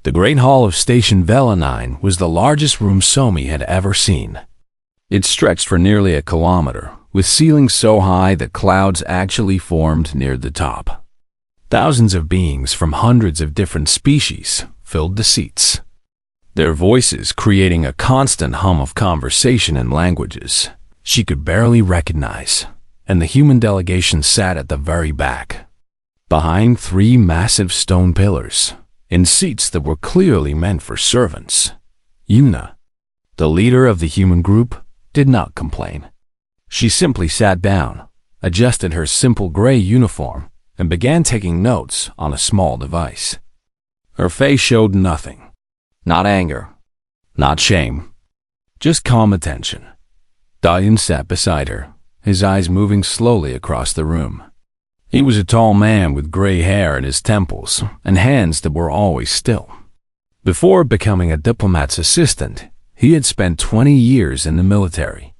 The Great Hall of Station Velanine was the largest room Somi had ever seen. It stretched for nearly a kilometer, with ceilings so high that clouds actually formed near the top. Thousands of beings from hundreds of different species filled the seats, their voices creating a constant hum of conversation in languages she could barely recognize, and the human delegation sat at the very back, behind three massive stone pillars, in seats that were clearly meant for servants. Yuna, the leader of the human group, did not complain. She simply sat down, adjusted her simple gray uniform, and began taking notes on a small device. Her face showed nothing. Not anger, not shame, just calm attention. Dayan sat beside her, his eyes moving slowly across the room. He was a tall man with gray hair in his temples and hands that were always still. Before becoming a diplomat's assistant, he had spent 20 years in the military.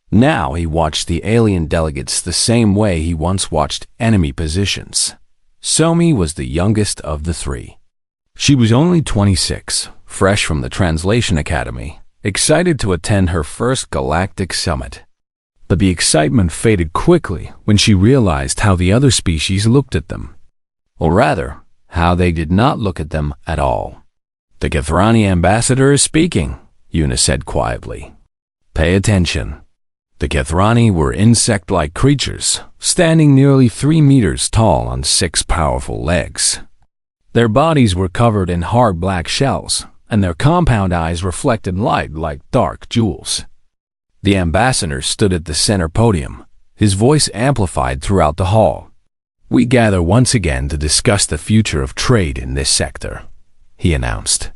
Now he watched the alien delegates the same way he once watched enemy positions. Somi was the youngest of the three. She was only 26, fresh from the Translation Academy, excited to attend her first Galactic Summit. But the excitement faded quickly when she realized how the other species looked at them. Or rather, how they did not look at them at all. "The Kathrani ambassador is speaking," Yuna said quietly. "Pay attention." The Kathrani were insect-like creatures, standing nearly 3 meters tall on 6 powerful legs. Their bodies were covered in hard black shells, and their compound eyes reflected light like dark jewels. The ambassador stood at the center podium, his voice amplified throughout the hall. "We gather once again to discuss the future of trade in this sector," he announced.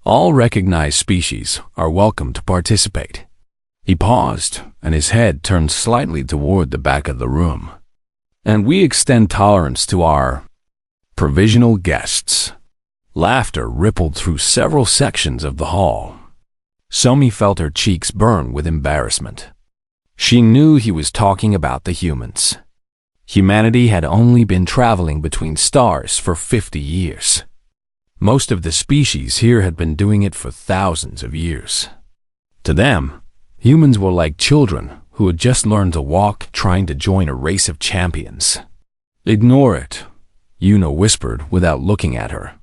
"All recognized species are welcome to participate." He paused, and his head turned slightly toward the back of the room. "And we extend tolerance to our provisional guests." Laughter rippled through several sections of the hall. Somi felt her cheeks burn with embarrassment. She knew he was talking about the humans. Humanity had only been traveling between stars for 50 years. Most of the species here had been doing it for thousands of years. To them, humans were like children who had just learned to walk, trying to join a race of champions. "Ignore it," Yuna whispered without looking at her.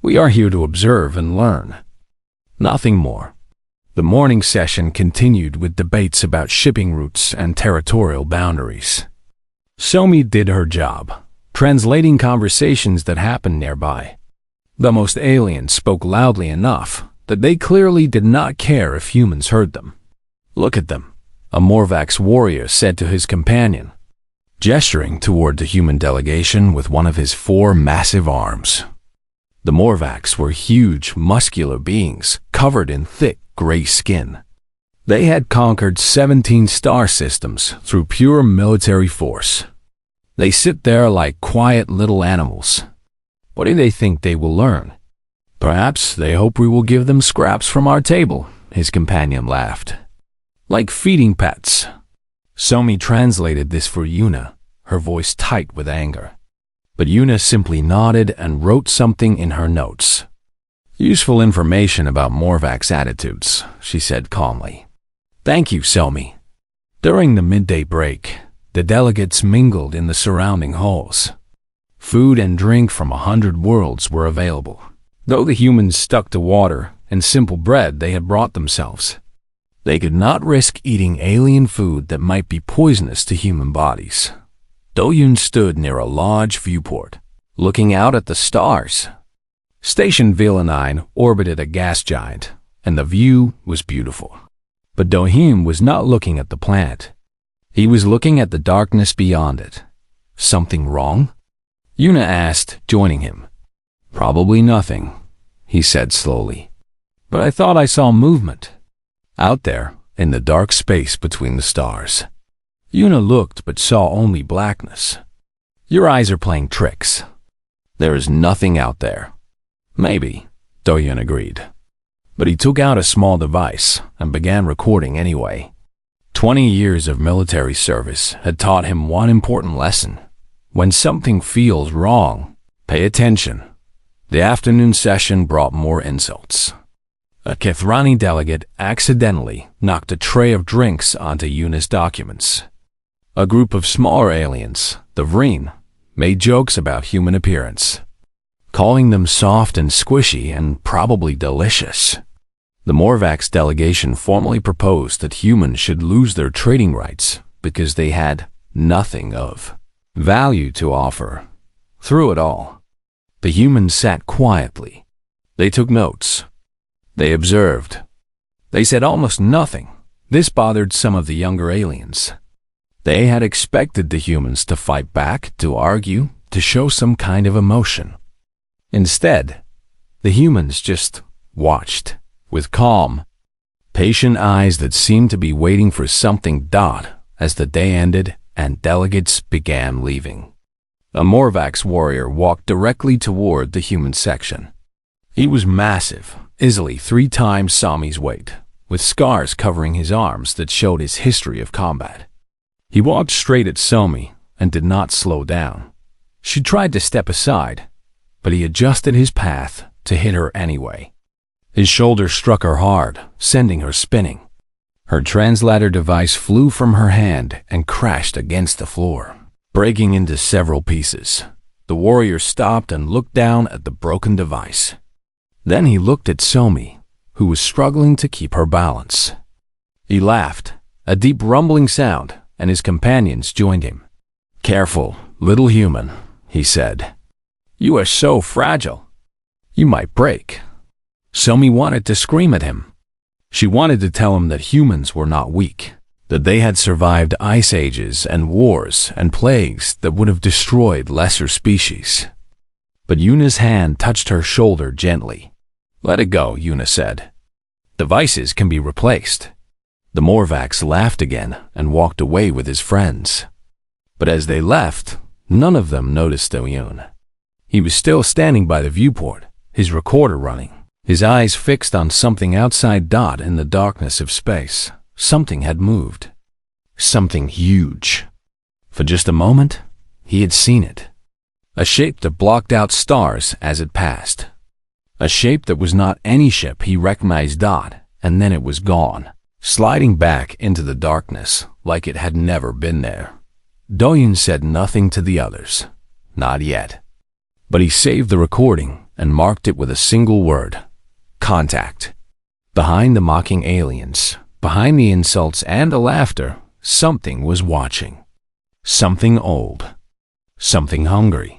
"We are here to observe and learn. Nothing more." The morning session continued with debates about shipping routes and territorial boundaries. Somi did her job, translating conversations that happened nearby. The most aliens spoke loudly enough that they clearly did not care if humans heard them. "Look at them," a Morvax warrior said to his companion, gesturing toward the human delegation with one of his 4 massive arms. The Morvax were huge, muscular beings covered in thick, gray skin. They had conquered 17 star systems through pure military force. They sit there like quiet little animals. What do they think they will learn? "Perhaps they hope we will give them scraps from our table," his companion laughed. "Like feeding pets." Somi translated this for Yuna, her voice tight with anger. But Yuna simply nodded and wrote something in her notes. "Useful information about Morvax attitudes," she said calmly. "Thank you, Somi." During the midday break, the delegates mingled in the surrounding halls. Food and drink from 100 worlds were available, though the humans stuck to water and simple bread they had brought themselves. They could not risk eating alien food that might be poisonous to human bodies. Doyun stood near a large viewport, looking out at the stars. Station Velanine orbited a gas giant, and the view was beautiful. But Dohim was not looking at the planet. He was looking at the darkness beyond it. "Something wrong?" Yuna asked, joining him. "Probably nothing," he said slowly. "But I thought I saw movement out there in the dark space between the stars." Yuna looked but saw only blackness. "Your eyes are playing tricks. There is nothing out there." "Maybe," Doyun agreed. But he took out a small device and began recording anyway. 20 years of military service had taught him one important lesson. When something feels wrong, pay attention. The afternoon session brought more insults. A Kethrani delegate accidentally knocked a tray of drinks onto Yuna's documents. A group of smaller aliens, the Vreen, made jokes about human appearance, calling them soft and squishy and probably delicious. The Morvax delegation formally proposed that humans should lose their trading rights because they had nothing of value to offer. Through it all, the humans sat quietly. They took notes. They observed. They said almost nothing. This bothered some of the younger aliens. They had expected the humans to fight back, to argue, to show some kind of emotion. Instead, the humans just watched, with calm, patient eyes that seemed to be waiting for something. As the day ended and delegates began leaving, a Morvax warrior walked directly toward the human section. He was massive, easily 3 times Sami's weight, with scars covering his arms that showed his history of combat. He walked straight at Somi and did not slow down. She tried to step aside, but he adjusted his path to hit her anyway. His shoulder struck her hard, sending her spinning. Her translator device flew from her hand and crashed against the floor, breaking into several pieces. The warrior stopped and looked down at the broken device. Then he looked at Somi, who was struggling to keep her balance. He laughed, a deep rumbling sound, and his companions joined him. "Careful, little human," he said. "You are so fragile. You might break." Somi wanted to scream at him. She wanted to tell him that humans were not weak, that they had survived ice ages and wars and plagues that would have destroyed lesser species. But Yuna's hand touched her shoulder gently. "Let it go," Yuna said. "Devices can be replaced." The Morvax laughed again and walked away with his friends. But as they left, none of them noticed Oyun. He was still standing by the viewport, his recorder running, his eyes fixed on something outside. In the darkness of space, something had moved. Something huge. For just a moment, he had seen it. A shape that blocked out stars as it passed. A shape that was not any ship he recognized. And then it was gone, sliding back into the darkness like it had never been there. Doyun said nothing to the others. Not yet. But he saved the recording and marked it with a single word: contact. Behind the mocking aliens, behind the insults and the laughter, something was watching. Something old. Something hungry.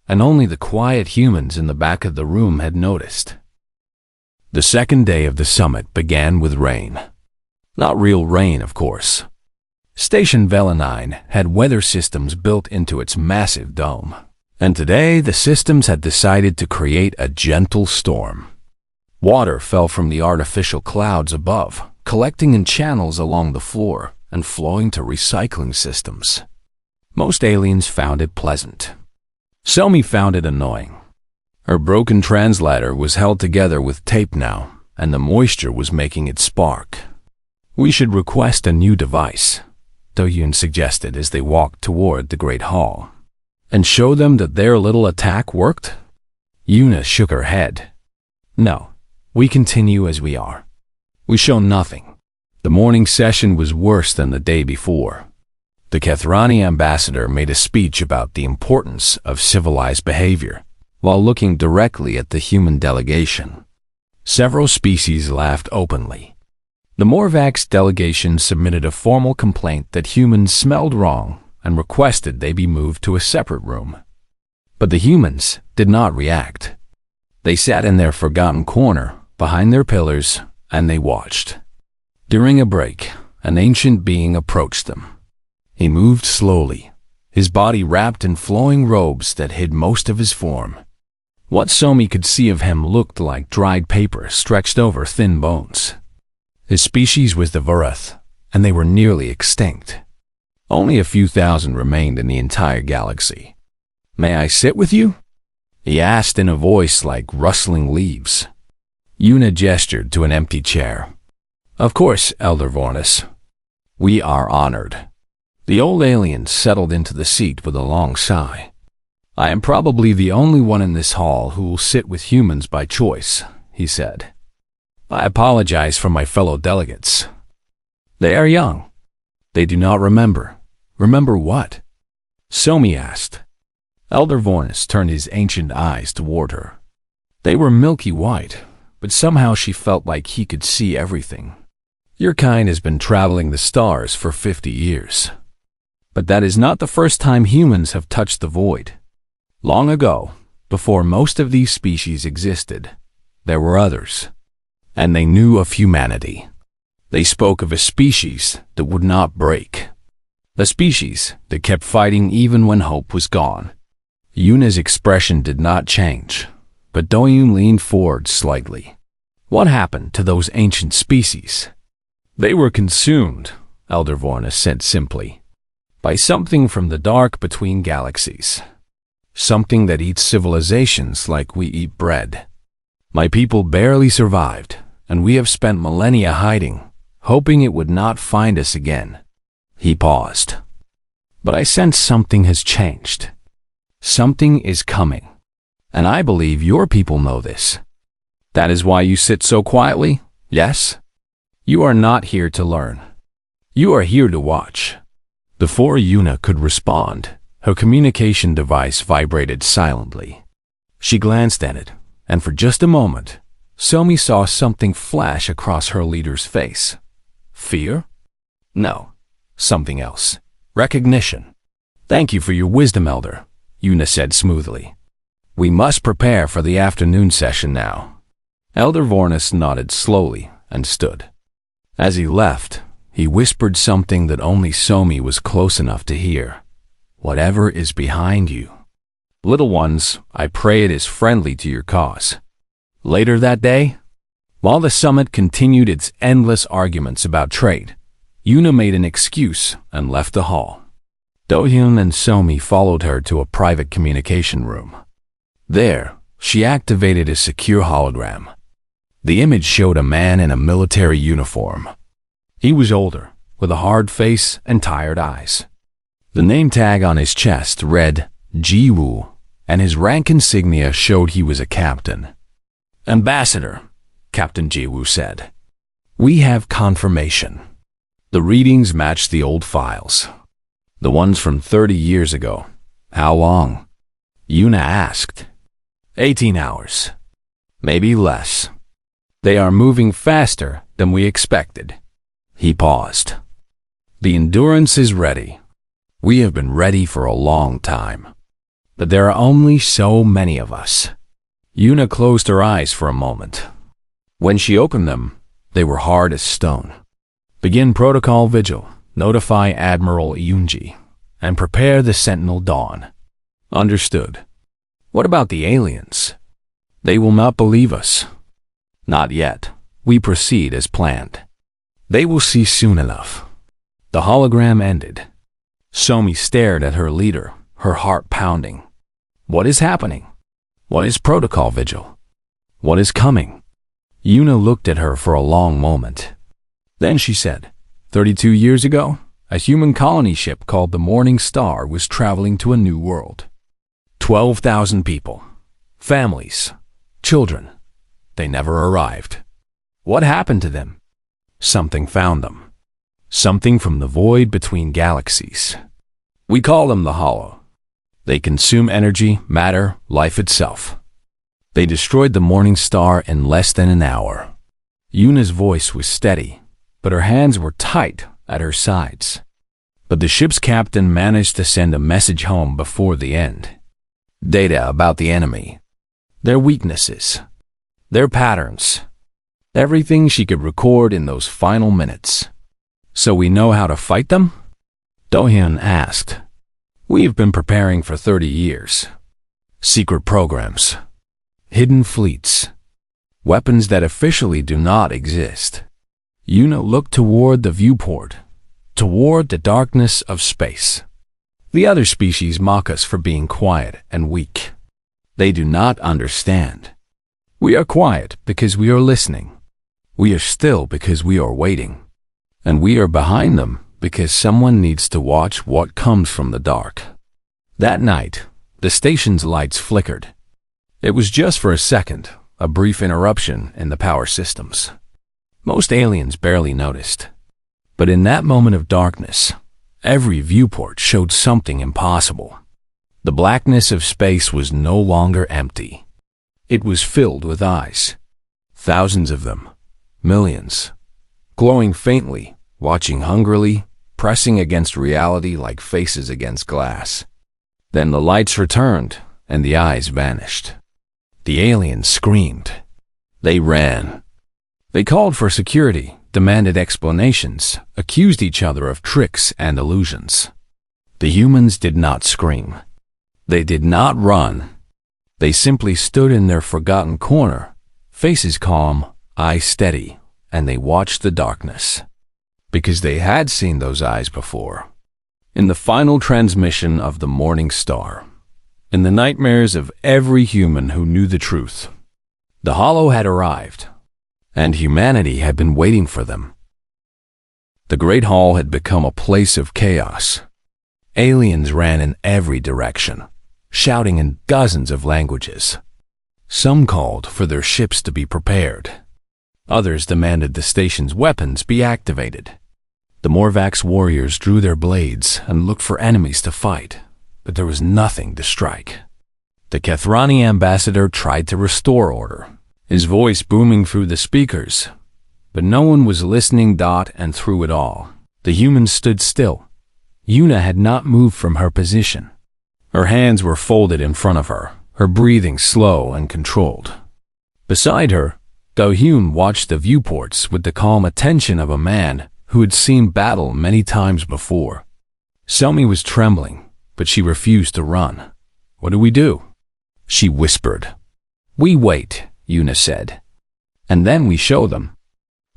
And only the quiet humans in the back of the room had noticed. The second day of the summit began with rain. Not real rain, of course. Station Velanine had weather systems built into its massive dome. And today the systems had decided to create a gentle storm. Water fell from the artificial clouds above, collecting in channels along the floor and flowing to recycling systems. Most aliens found it pleasant. Somi found it annoying. Her broken translator was held together with tape now, and the moisture was making it spark. "We should request a new device," Doyun suggested as they walked toward the Great Hall. "And show them that their little attack worked?" Yuna shook her head. "No, we continue as we are. We show nothing." The morning session was worse than the day before. The Kethrani ambassador made a speech about the importance of civilized behavior, while looking directly at the human delegation. Several species laughed openly. The Morvax delegation submitted a formal complaint that humans smelled wrong and requested they be moved to a separate room. But the humans did not react. They sat in their forgotten corner, behind their pillars, and they watched. During a break, an ancient being approached them. He moved slowly, his body wrapped in flowing robes that hid most of his form. What Somi could see of him looked like dried paper stretched over thin bones. His species was the Varath, and they were nearly extinct. Only a few thousand remained in the entire galaxy. "May I sit with you?" he asked in a voice like rustling leaves. Yuna gestured to an empty chair. "Of course, Elder Vornis. We are honored." The old alien settled into the seat with a long sigh. I am probably the only one in this hall who will sit with humans by choice, he said. I apologize for my fellow delegates. They are young. They do not remember. Remember what? Somi asked. Elder Vornis turned his ancient eyes toward her. They were milky white, but somehow she felt like he could see everything. Your kind has been traveling the stars for 50 years. But that is not the first time humans have touched the void. Long ago, before most of these species existed, there were others, and they knew of humanity. They spoke of a species that would not break, a species that kept fighting even when hope was gone. Yuna's expression did not change, but Doyun leaned forward slightly. What happened to those ancient species? They were consumed, Elder Vornis said simply, by something from the dark between galaxies. Something that eats civilizations like we eat bread. My people barely survived, and we have spent millennia hiding, hoping it would not find us again. He paused. But I sense something has changed. Something is coming. And I believe your people know this. That is why you sit so quietly, yes? You are not here to learn. You are here to watch. Before Yuna could respond, her communication device vibrated silently. She glanced at it, and for just a moment, Somi saw something flash across her leader's face. Fear? No, something else. Recognition. Thank you for your wisdom, Elder, Yuna said smoothly. We must prepare for the afternoon session now. Elder Vornis nodded slowly and stood. As he left, he whispered something that only Somi was close enough to hear. Whatever is behind you. Little ones, I pray it is friendly to your cause. Later that day, while the summit continued its endless arguments about trade, Yuna made an excuse and left the hall. Dohyun and Somi followed her to a private communication room. There, she activated a secure hologram. The image showed a man in a military uniform. He was older, with a hard face and tired eyes. The name tag on his chest read Jiwoo, and his rank insignia showed he was a captain. Ambassador, Captain Jiwoo said. We have confirmation. The readings matched the old files. The ones from 30 years ago. How long? Yuna asked. 18 hours. Maybe less. They are moving faster than we expected. He paused. The endurance is ready. We have been ready for a long time. But there are only so many of us. Yuna closed her eyes for a moment. When she opened them, they were hard as stone. Begin protocol vigil, notify Admiral Yunji, and prepare the Sentinel Dawn. Understood. What about the aliens? They will not believe us. Not yet. We proceed as planned. They will see soon enough. The hologram ended. Somi stared at her leader, her heart pounding. What is happening? What is protocol vigil? What is coming? Yuna looked at her for a long moment. Then she said, 32 years ago, a human colony ship called the Morning Star was traveling to a new world. 12,000 people. Families. Children. They never arrived. What happened to them? Something found them. Something from the void between galaxies. We call them the Hollow. They consume energy, matter, life itself. They destroyed the Morning Star in less than an hour. Yuna's voice was steady, but her hands were tight at her sides. But the ship's captain managed to send a message home before the end. Data about the enemy. Their weaknesses. Their patterns. Everything she could record in those final minutes. So we know how to fight them? Dohyun asked. We've been preparing for 30 years. Secret programs. Hidden fleets. Weapons that officially do not exist. Yuna looked toward the viewport, toward the darkness of space. The other species mock us for being quiet and weak. They do not understand. We are quiet because we are listening. We are still because we are waiting. And we are behind them because someone needs to watch what comes from the dark. That night, The station's lights flickered. It was just for a second, a brief interruption in the power systems. Most aliens barely noticed. But in that moment of darkness, every viewport showed something impossible. The blackness of space was no longer empty. It was filled with eyes. Thousands of them. Millions. Glowing faintly, watching hungrily, pressing against reality like faces against glass. Then the lights returned, and the eyes vanished. The aliens screamed. They ran. They called for security, demanded explanations, accused each other of tricks and illusions. The humans did not scream. They did not run. They simply stood in their forgotten corner, faces calm, eyes steady, and they watched the darkness. Because they had seen those eyes before. In the final transmission of the Morning Star. In the nightmares of every human who knew the truth. The Hollow had arrived, and humanity had been waiting for them. The Great Hall had become a place of chaos. Aliens ran in every direction, shouting in dozens of languages. Some called for their ships to be prepared. Others demanded the station's weapons be activated. The Morvax warriors drew their blades and looked for enemies to fight, but there was nothing to strike. The Kethrani ambassador tried to restore order, his voice booming through the speakers, but no one was listening. And through it all, the humans stood still. Una had not moved from her position. Her hands were folded in front of her, her breathing slow and controlled. Beside her, Do-Hyun watched the viewports with the calm attention of a man who had seen battle many times before. Selmy was trembling, but she refused to run. "What do we do?" she whispered. "We wait," Una said. "And then we show them."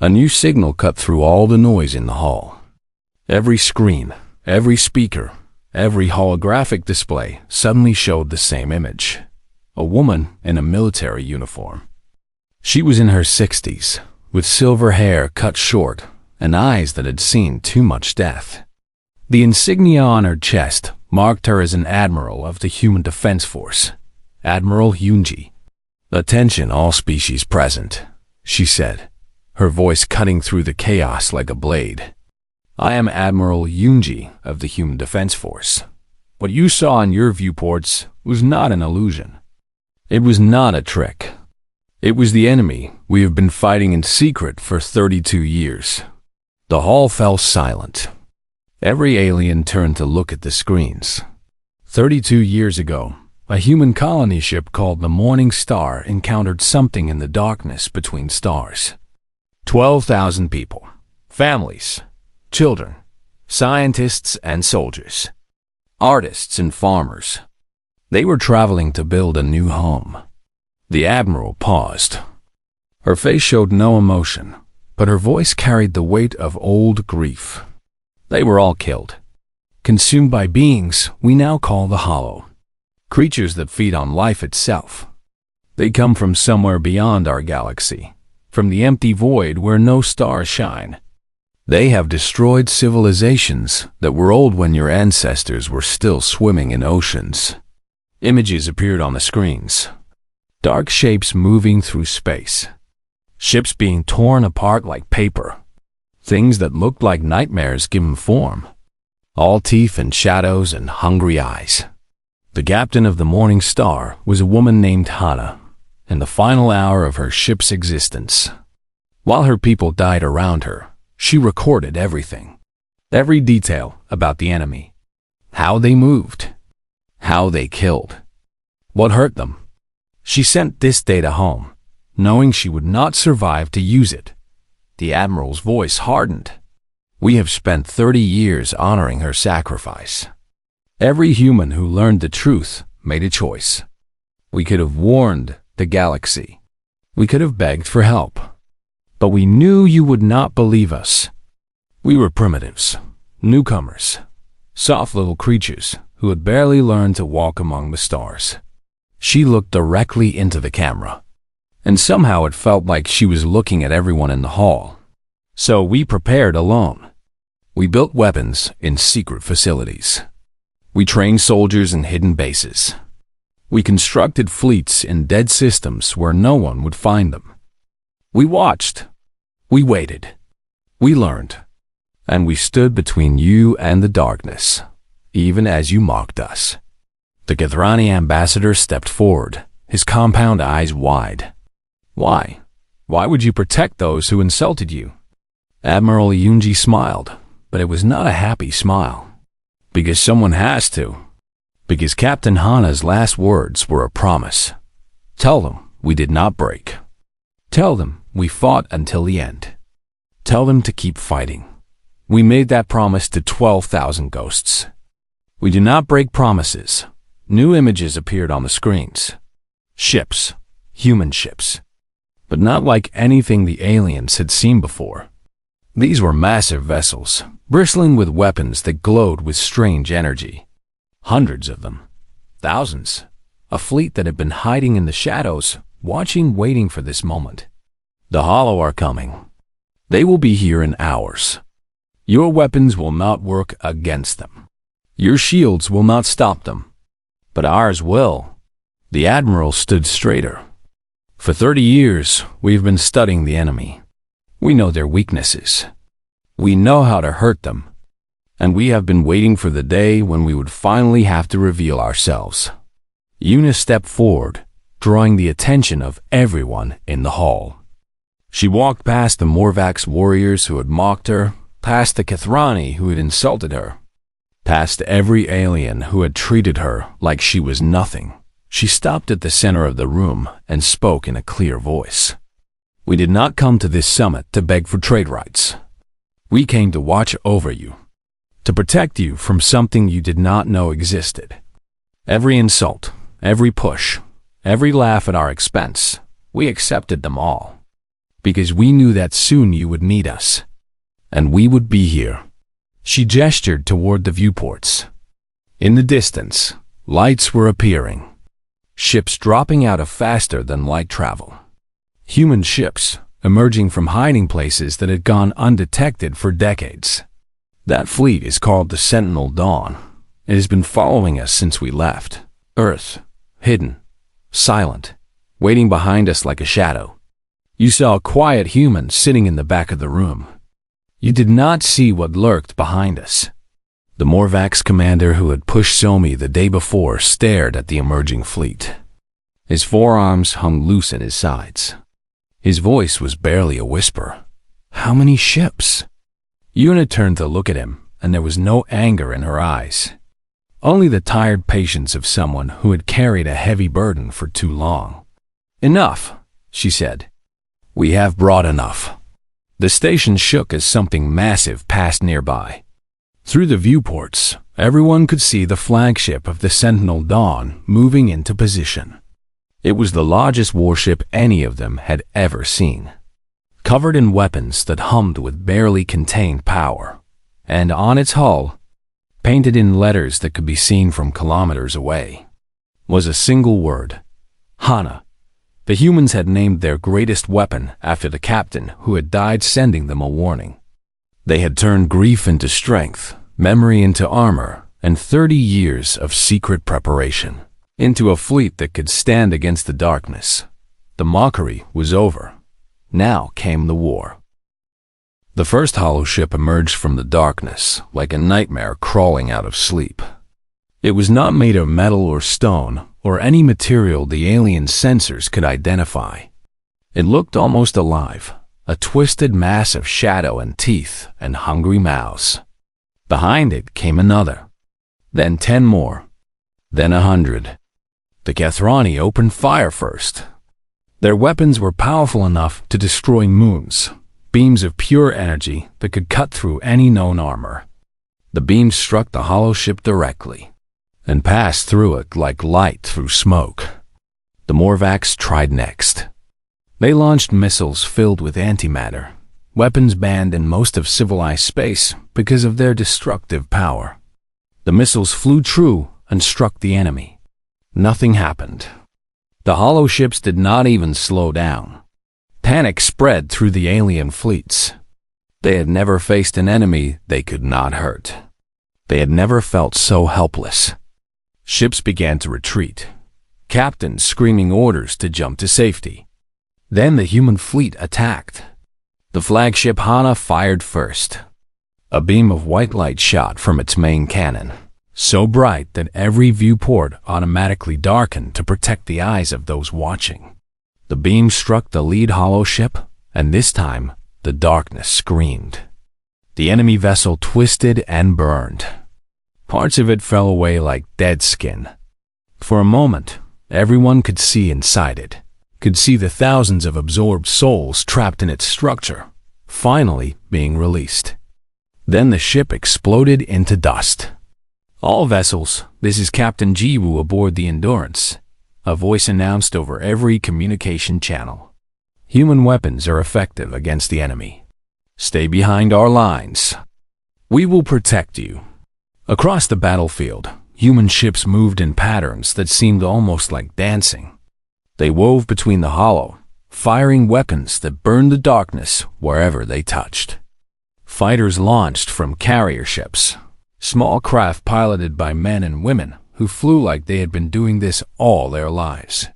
A new signal cut through all the noise in the hall. Every screen, every speaker, every holographic display suddenly showed the same image. A woman in a military uniform. She was in her 60s, with silver hair cut short and eyes that had seen too much death. The insignia on her chest marked her as an admiral of the Human Defense Force, Admiral Yoonji. "Attention all species present," she said, her voice cutting through the chaos like a blade. "I am Admiral Yoonji of the Human Defense Force. What you saw in your viewports was not an illusion. It was not a trick. It was the enemy we have been fighting in secret for 32 years. The hall fell silent. Every alien turned to look at the screens. 32 years ago, a human colony ship called the Morning Star encountered something in the darkness between stars. 12,000 people, families, children, scientists and soldiers, artists and farmers. They were traveling to build a new home. The Admiral paused. Her face showed no emotion, but her voice carried the weight of old grief. They were all killed, consumed by beings we now call the Hollow, creatures that feed on life itself. They come from somewhere beyond our galaxy, from the empty void where no stars shine. They have destroyed civilizations that were old when your ancestors were still swimming in oceans. Images appeared on the screens. Dark shapes moving through space. Ships being torn apart like paper. Things that looked like nightmares given form. All teeth and shadows and hungry eyes. The captain of the Morning Star was a woman named Hana, in the final hour of her ship's existence. While her people died around her, she recorded everything. Every detail about the enemy. How they moved. How they killed. What hurt them. She sent this data home, knowing she would not survive to use it. The Admiral's voice hardened. "We have spent 30 years honoring her sacrifice. Every human who learned the truth made a choice. We could have warned the galaxy. We could have begged for help. But we knew you would not believe us. We were primitives, newcomers, soft little creatures who had barely learned to walk among the stars." She looked directly into the camera, and somehow it felt like she was looking at everyone in the hall. "So we prepared alone. We built weapons in secret facilities. We trained soldiers in hidden bases. We constructed fleets in dead systems where no one would find them. We watched. We waited. We learned. And we stood between you and the darkness, even as you mocked us. The Kathrani ambassador stepped forward, his compound eyes wide. Why? Why would you protect those who insulted you? Admiral Yunji smiled, but it was not a happy smile. Because someone has to. Because Captain Hana's last words were a promise. Tell them we did not break. Tell them we fought until the end. Tell them to keep fighting. We made that promise to 12,000 ghosts. We do not break promises. New images appeared on the screens. Ships. Human ships. But not like anything the aliens had seen before. These were massive vessels, bristling with weapons that glowed with strange energy. Hundreds of them. Thousands. A fleet that had been hiding in the shadows, waiting for this moment. The Hollow are coming. They will be here in hours. Your weapons will not work against them. Your shields will not stop them. But ours will. The Admiral stood straighter. For 30 years, we've been studying the enemy. We know their weaknesses. We know how to hurt them. And we have been waiting for the day when we would finally have to reveal ourselves. Yuna stepped forward, drawing the attention of everyone in the hall. She walked past the Morvax warriors who had mocked her, past the Kathrani who had insulted her, past every alien who had treated her like she was nothing. She stopped at the center of the room and spoke in a clear voice. We did not come to this summit to beg for trade rights. We came to watch over you, to protect you from something you did not know existed. Every insult, every push, every laugh at our expense, we accepted them all. Because we knew that soon you would meet us. And we would be here. She gestured toward the viewports. In the distance, lights were appearing. Ships dropping out of faster than light travel. Human ships emerging from hiding places that had gone undetected for decades. That fleet is called the Sentinel Dawn. It has been following us since we left. Earth, hidden, silent, waiting behind us like a shadow. You saw a quiet human sitting in the back of the room. You did not see what lurked behind us. The Morvax commander who had pushed Somi the day before stared at the emerging fleet. His forearms hung loose at his sides. His voice was barely a whisper. How many ships? Yuna turned to look at him, and there was no anger in her eyes. Only the tired patience of someone who had carried a heavy burden for too long. Enough, she said. We have brought enough. The station shook as something massive passed nearby. Through the viewports, everyone could see the flagship of the Sentinel Dawn moving into position. It was the largest warship any of them had ever seen. Covered in weapons that hummed with barely contained power, and on its hull, painted in letters that could be seen from kilometers away, was a single word: Hana. The humans had named their greatest weapon after the captain who had died sending them a warning. They had turned grief into strength, memory into armor, and 30 years of secret preparation into a fleet that could stand against the darkness. The mockery was over. Now came the war. The first hollow ship emerged from the darkness like a nightmare crawling out of sleep. It was not made of metal or stone or any material the alien sensors could identify. It looked almost alive, a twisted mass of shadow and teeth and hungry mouths. Behind it came another, then 10 more, then 100. The Kathrani opened fire first. Their weapons were powerful enough to destroy moons, beams of pure energy that could cut through any known armor. The beams struck the hollow ship directly and passed through it like light through smoke. The Morvax tried next. They launched missiles filled with antimatter, weapons banned in most of civilized space because of their destructive power. The missiles flew true and struck the enemy. Nothing happened. The hollow ships did not even slow down. Panic spread through the alien fleets. They had never faced an enemy they could not hurt. They had never felt so helpless. Ships began to retreat. captains screaming orders to jump to safety. Then the human fleet attacked. The flagship Hana fired first. A beam of white light shot from its main cannon, so bright that every viewport automatically darkened to protect the eyes of those watching. The beam struck the lead hollow ship, and this time the darkness screamed. The enemy vessel twisted and burned. Parts of it fell away like dead skin. For a moment, everyone could see inside it, could see the thousands of absorbed souls trapped in its structure, finally being released. Then the ship exploded into dust. "All vessels, this is Captain Jiwoo aboard the Endurance," a voice announced over every communication channel. "Human weapons are effective against the enemy. Stay behind our lines. We will protect you." Across the battlefield, human ships moved in patterns that seemed almost like dancing. They wove between the hollow, firing weapons that burned the darkness wherever they touched. Fighters launched from carrier ships, small craft piloted by men and women who flew like they had been doing this all their lives.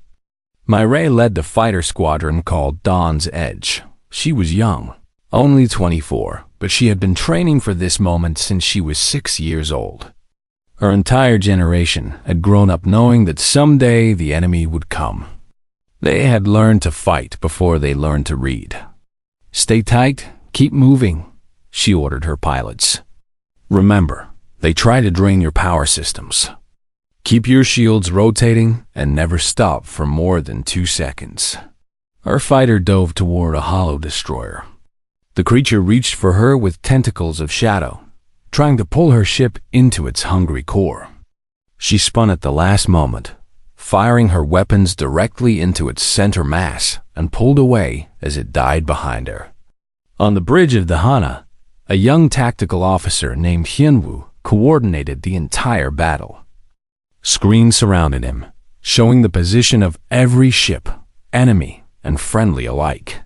Mireille led the fighter squadron called Dawn's Edge. She was young, only 24, but she had been training for this moment since she was 6 years old. Her entire generation had grown up knowing that someday the enemy would come. They had learned to fight before they learned to read. "Stay tight, keep moving," she ordered her pilots. "Remember, they try to drain your power systems. Keep your shields rotating and never stop for more than 2 seconds." Her fighter dove toward a hollow destroyer. The creature reached for her with tentacles of shadow, trying to pull her ship into its hungry core. She spun at the last moment, firing her weapons directly into its center mass, and pulled away as it died behind her. On the bridge of the Hana, a young tactical officer named Hyunwoo coordinated the entire battle. Screens surrounded him, showing the position of every ship, enemy and friendly alike.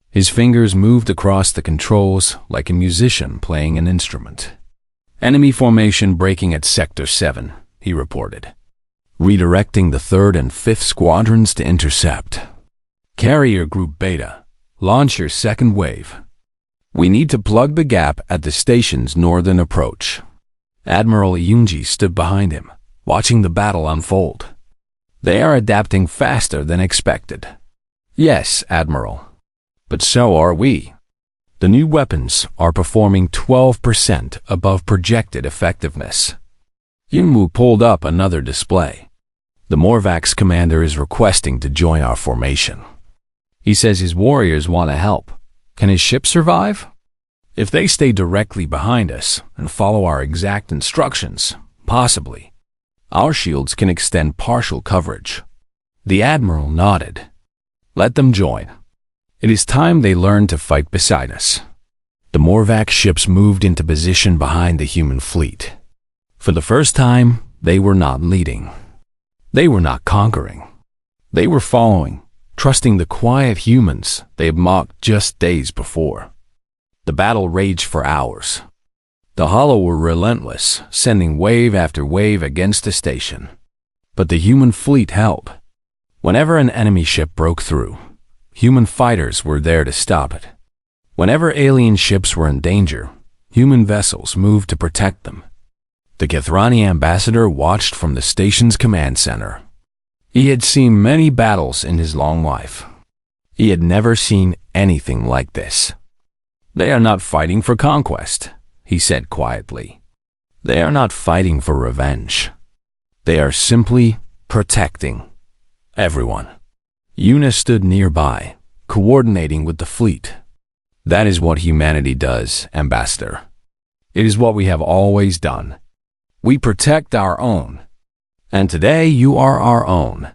His fingers moved across the controls like a musician playing an instrument. "Enemy formation breaking at Sector 7, he reported, redirecting the 3rd and 5th squadrons to intercept. "Carrier Group Beta, launch your second wave. We need to plug the gap at the station's northern approach." Admiral Yoonji stood behind him, watching the battle unfold. "They are adapting faster than expected." "Yes, Admiral. But so are we. The new weapons are performing 12% above projected effectiveness." Yunwoo pulled up another display. "The Morvax commander is requesting to join our formation. He says his warriors want to help. Can his ship survive? If they stay directly behind us and follow our exact instructions, possibly. Our shields can extend partial coverage." The Admiral nodded. "Let them join. It is time they learned to fight beside us." The Morvax ships moved into position behind the human fleet. For the first time, they were not leading. They were not conquering. They were following, trusting the quiet humans they had mocked just days before. The battle raged for hours. The Hollow were relentless, sending wave after wave against the station. But the human fleet held. Whenever an enemy ship broke through, human fighters were there to stop it. Whenever alien ships were in danger, human vessels moved to protect them. The Githrani ambassador watched from the station's command center. He had seen many battles in his long life. He had never seen anything like this. "They are not fighting for conquest," he said quietly. "They are not fighting for revenge. They are simply protecting everyone." Yuna stood nearby, coordinating with the fleet. "That is what humanity does, Ambassador. It is what we have always done. We protect our own. And today you are our own."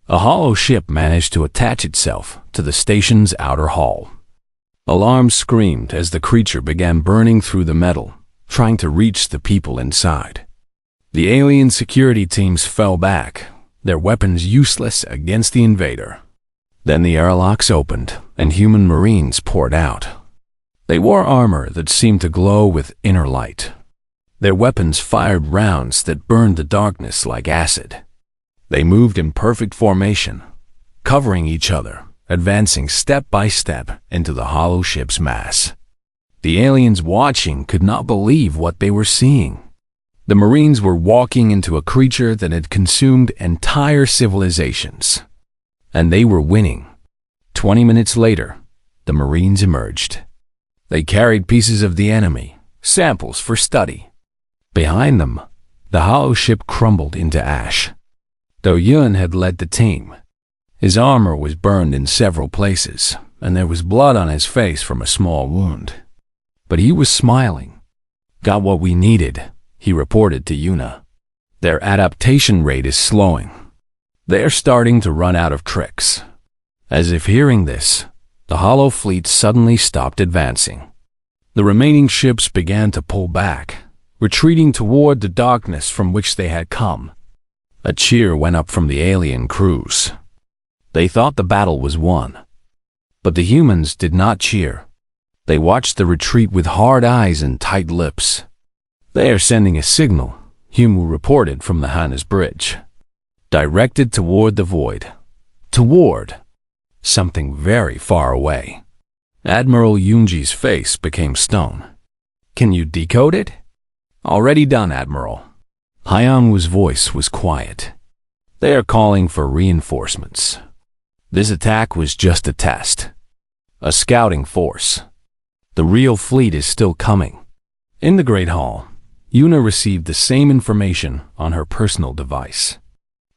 A hollow ship managed to attach itself to the station's outer hull. Alarms screamed as the creature began burning through the metal, trying to reach the people inside. The alien security teams fell back, their weapons useless against the invader. Then the airlocks opened, and human marines poured out. They wore armor that seemed to glow with inner light. Their weapons fired rounds that burned the darkness like acid. They moved in perfect formation, covering each other, advancing step by step into the hollow ship's mass. The aliens watching could not believe what they were seeing. The Marines were walking into a creature that had consumed entire civilizations. And they were winning. 20 minutes later, the Marines emerged. They carried pieces of the enemy, samples for study. Behind them, the hollow ship crumbled into ash. Though Yun had led the team, his armor was burned in several places, and there was blood on his face from a small wound. But he was smiling. "Got what we needed," he reported to Yuna. "Their adaptation rate is slowing. They're starting to run out of tricks." As if hearing this, the hollow fleet suddenly stopped advancing. The remaining ships began to pull back, retreating toward the darkness from which they had come. A cheer went up from the alien crews. They thought the battle was won. But the humans did not cheer. They watched the retreat with hard eyes and tight lips. "They are sending a signal," Humu reported from the Hannes Bridge. "Directed toward the void. Toward something very far away." Admiral Yunji's face became stone. "Can you decode it?" "Already done, Admiral." Hyunwoo's voice was quiet. "They are calling for reinforcements. This attack was just a test. A scouting force. The real fleet is still coming." In the Great Hall, Yuna received the same information on her personal device.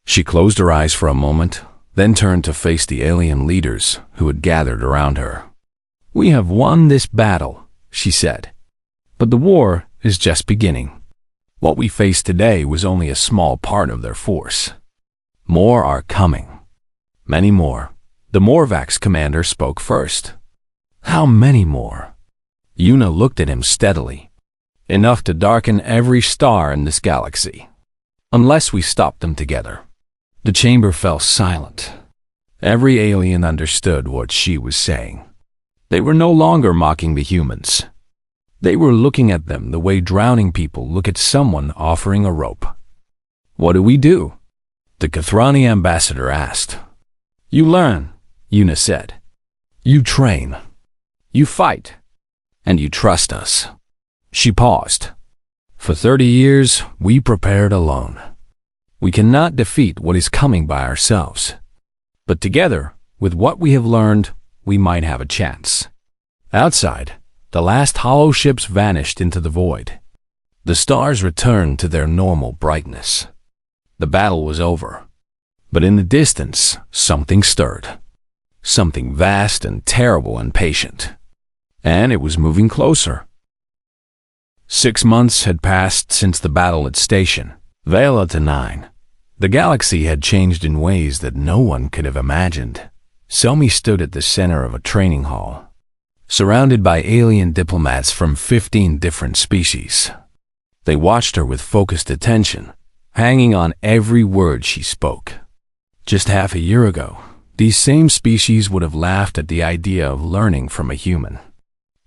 She closed her eyes for a moment, then turned to face the alien leaders who had gathered around her. "We have won this battle," she said. "But the war is just beginning. What we faced today was only a small part of their force. More are coming. Many more." The Morvax commander spoke first. "How many more?" Yuna looked at him steadily. "Enough to darken every star in this galaxy. Unless we stop them together." The chamber fell silent. Every alien understood what she was saying. They were no longer mocking the humans. They were looking at them the way drowning people look at someone offering a rope. "What do we do?" the Kathrani ambassador asked. "You learn," Yuna said. "You train. You fight. And you trust us." She paused. "For 30 years, we prepared alone. We cannot defeat what is coming by ourselves. But together, with what we have learned, we might have a chance." Outside, the last hollow ships vanished into the void. The stars returned to their normal brightness. The battle was over. But in the distance, something stirred. Something vast and terrible and patient. And it was moving closer. 6 months had passed since the battle at Station Vela to 9. The galaxy had changed in ways that no one could have imagined. Somi stood at the center of a training hall, surrounded by alien diplomats from 15 different species. They watched her with focused attention, hanging on every word she spoke. Just half a year ago, these same species would have laughed at the idea of learning from a human.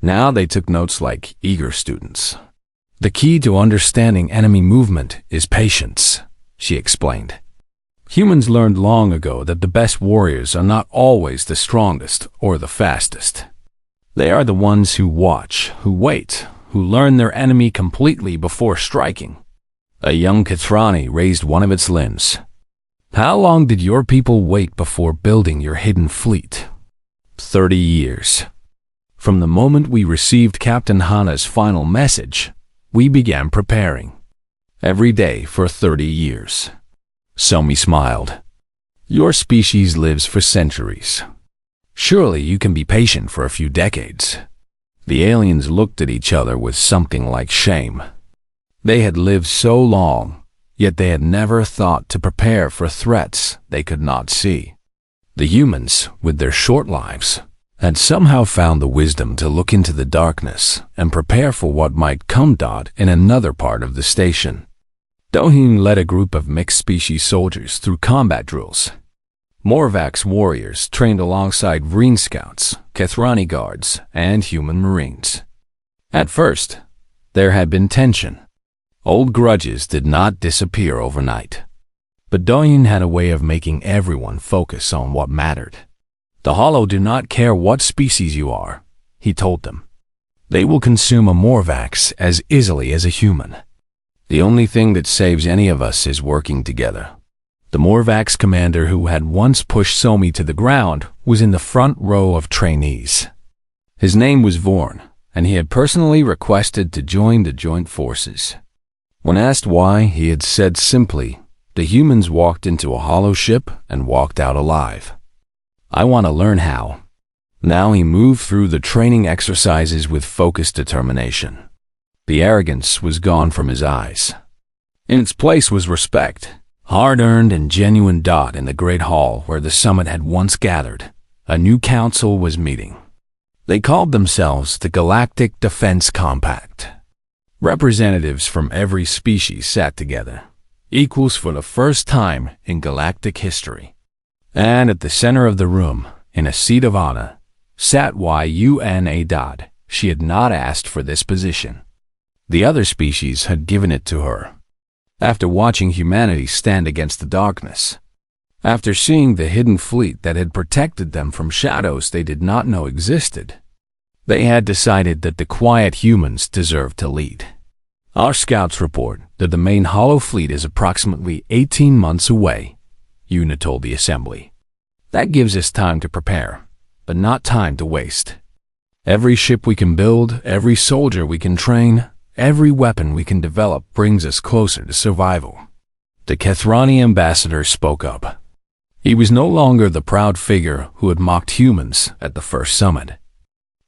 Now they took notes like eager students. "The key to understanding enemy movement is patience," she explained. "Humans learned long ago that the best warriors are not always the strongest or the fastest. They are the ones who watch, who wait, who learn their enemy completely before striking." A young Kathrani raised one of its limbs. "How long did your people wait before building your hidden fleet?" 30 years. From the moment we received Captain Hana's final message, we began preparing. Every day for 30 years. Somi smiled. "Your species lives for centuries. Surely you can be patient for a few decades." The aliens looked at each other with something like shame. They had lived so long, yet they had never thought to prepare for threats they could not see. The humans, with their short lives, had somehow found the wisdom to look into the darkness and prepare for what might come. In another part of the station, Dohin led a group of mixed-species soldiers through combat drills. Morvax warriors trained alongside Vreen scouts, Kathrani guards, and human marines. At first, there had been tension. Old grudges did not disappear overnight. But Douyin had a way of making everyone focus on what mattered. The Hollow do not care what species you are, he told them. They will consume a Morvax as easily as a human. The only thing that saves any of us is working together. The Morvax commander who had once pushed Somi to the ground was in the front row of trainees. His name was Vorn, and he had personally requested to join the joint forces. When asked why, he had said simply, "The humans walked into a hollow ship and walked out alive. I want to learn how." Now he moved through the training exercises with focused determination. The arrogance was gone from his eyes. In its place was respect, hard-earned and genuine. In the great hall where the summit had once gathered, a new council was meeting. They called themselves the Galactic Defense Compact. Representatives from every species sat together, equals for the first time in galactic history. And at the center of the room, in a seat of honor, sat Yuna. She had not asked for this position. The other species had given it to her. After watching humanity stand against the darkness, after seeing the hidden fleet that had protected them from shadows they did not know existed, they had decided that the quiet humans deserved to lead. Our scouts report that the main Hollow fleet is approximately 18 months away, Yuna told the assembly. That gives us time to prepare, but not time to waste. Every ship we can build, every soldier we can train, every weapon we can develop brings us closer to survival. The Kethrani ambassador spoke up. He was no longer the proud figure who had mocked humans at the first summit.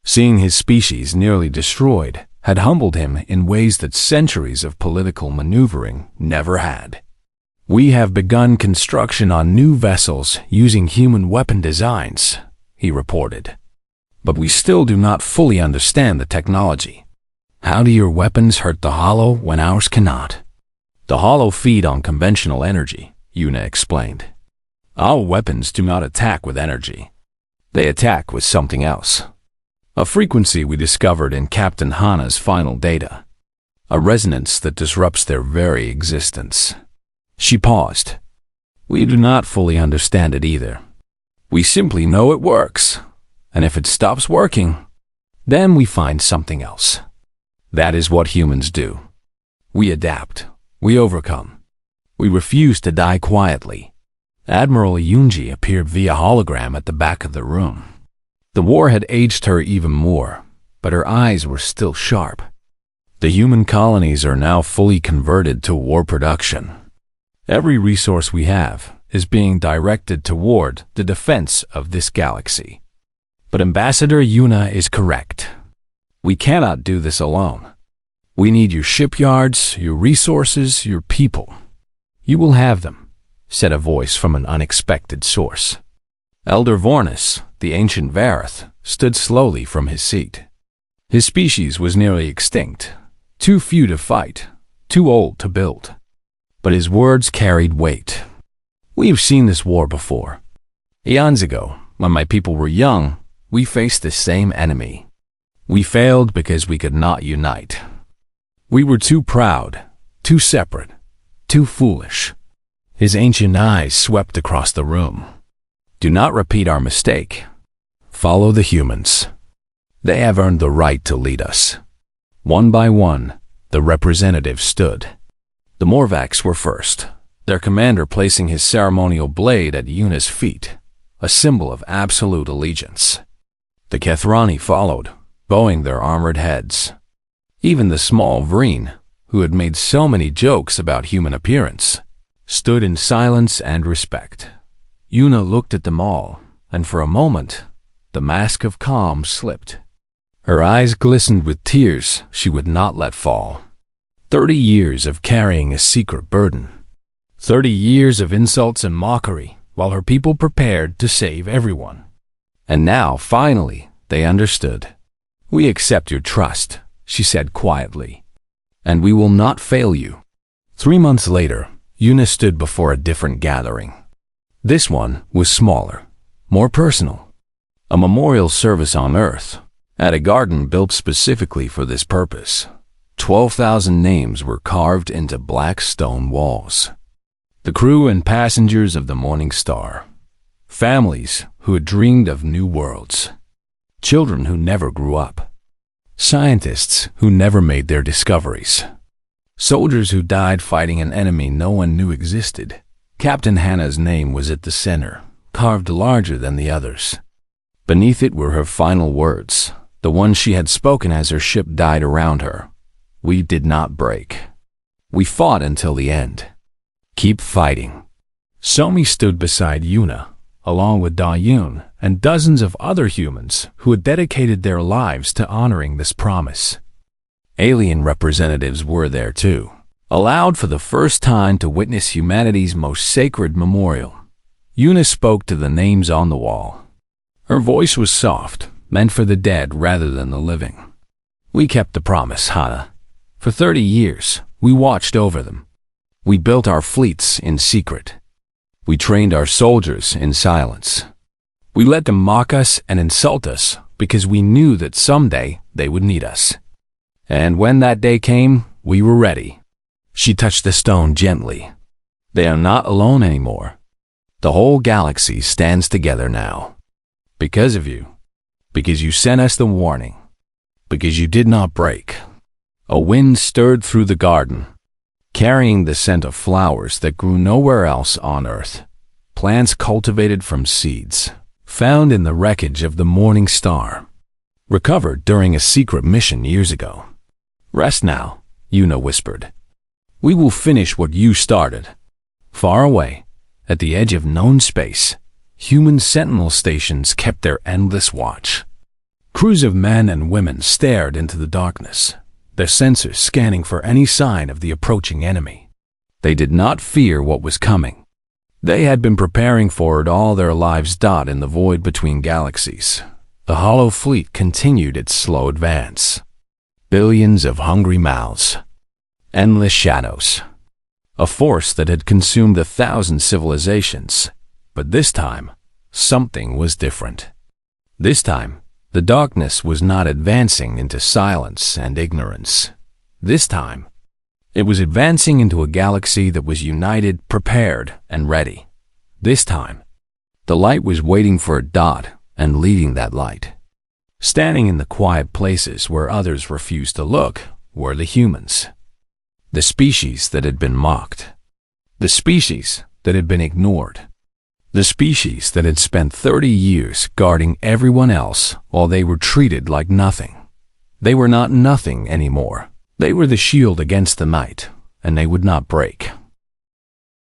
Seeing his species nearly destroyed had humbled him in ways that centuries of political maneuvering never had. "We have begun construction on new vessels using human weapon designs," he reported. "But we still do not fully understand the technology. How do your weapons hurt the Hollow when ours cannot?" "The Hollow feed on conventional energy," Yuna explained. "Our weapons do not attack with energy. They attack with something else. A frequency we discovered in Captain Hana's final data. A resonance that disrupts their very existence." She paused. "We do not fully understand it either. We simply know it works. And if it stops working, then we find something else. That is what humans do. We adapt. We overcome. We refuse to die quietly." Admiral Yunji appeared via hologram at the back of the room. The war had aged her even more, but her eyes were still sharp. "The human colonies are now fully converted to war production. Every resource we have is being directed toward the defense of this galaxy. But Ambassador Yuna is correct. We cannot do this alone. We need your shipyards, your resources, your people." "You will have them," said a voice from an unexpected source. Elder Vornis, the ancient Vareth, stood slowly from his seat. His species was nearly extinct, too few to fight, too old to build. But his words carried weight. "We have seen this war before. Eons ago, when my people were young, we faced the same enemy. We failed because we could not unite. We were too proud, too separate, too foolish." His ancient eyes swept across the room. "Do not repeat our mistake. Follow the humans. They have earned the right to lead us." One by one, the representatives stood. The Morvax were first, their commander placing his ceremonial blade at Yuna's feet, a symbol of absolute allegiance. The Kethrani followed, bowing their armored heads. Even the small Vreen, who had made so many jokes about human appearance, stood in silence and respect. Yuna looked at them all, and for a moment, the mask of calm slipped. Her eyes glistened with tears she would not let fall. 30 years of carrying a secret burden. 30 years of insults and mockery while her people prepared to save everyone. And now, finally, they understood. "We accept your trust," she said quietly, "and we will not fail you." 3 months later, Yuna stood before a different gathering. This one was smaller, more personal. A memorial service on Earth, at a garden built specifically for this purpose. 12,000 names were carved into black stone walls. The crew and passengers of the Morning Star. Families who had dreamed of new worlds. Children who never grew up. Scientists who never made their discoveries. Soldiers who died fighting an enemy no one knew existed. Captain Hannah's name was at the center, carved larger than the others. Beneath it were her final words, the ones she had spoken as her ship died around her. We did not break. We fought until the end. Keep fighting. Somi stood beside Yuna, along with Da-Yoon and dozens of other humans who had dedicated their lives to honoring this promise. Alien representatives were there too, allowed for the first time to witness humanity's most sacred memorial. Yuna spoke to the names on the wall. Her voice was soft, meant for the dead rather than the living. We kept the promise, Hana. For 30 years, we watched over them. We built our fleets in secret. We trained our soldiers in silence. We let them mock us and insult us because we knew that someday they would need us. And when that day came, we were ready. She touched the stone gently. They are not alone anymore. The whole galaxy stands together now. Because of you. Because you sent us the warning. Because you did not break. A wind stirred through the garden, carrying the scent of flowers that grew nowhere else on Earth. Plants cultivated from seeds, found in the wreckage of the Morning Star, recovered during a secret mission years ago. Rest now, Yuna whispered. We will finish what you started. Far away, at the edge of known space, human sentinel stations kept their endless watch. Crews of men and women stared into the darkness, their sensors scanning for any sign of the approaching enemy. They did not fear what was coming. They had been preparing for it all their lives. In the void between galaxies, the Hollow Fleet continued its slow advance. Billions of hungry mouths. Endless shadows. A force that had consumed 1,000 civilizations. But this time, something was different. This time, the darkness was not advancing into silence and ignorance. This time, it was advancing into a galaxy that was united, prepared, and ready. This time, the light was waiting for a dot and leading that light. Standing in the quiet places where others refused to look were the humans. The species that had been mocked. The species that had been ignored. The species that had spent 30 years guarding everyone else while they were treated like nothing. They were not nothing anymore. They were the shield against the night, and they would not break.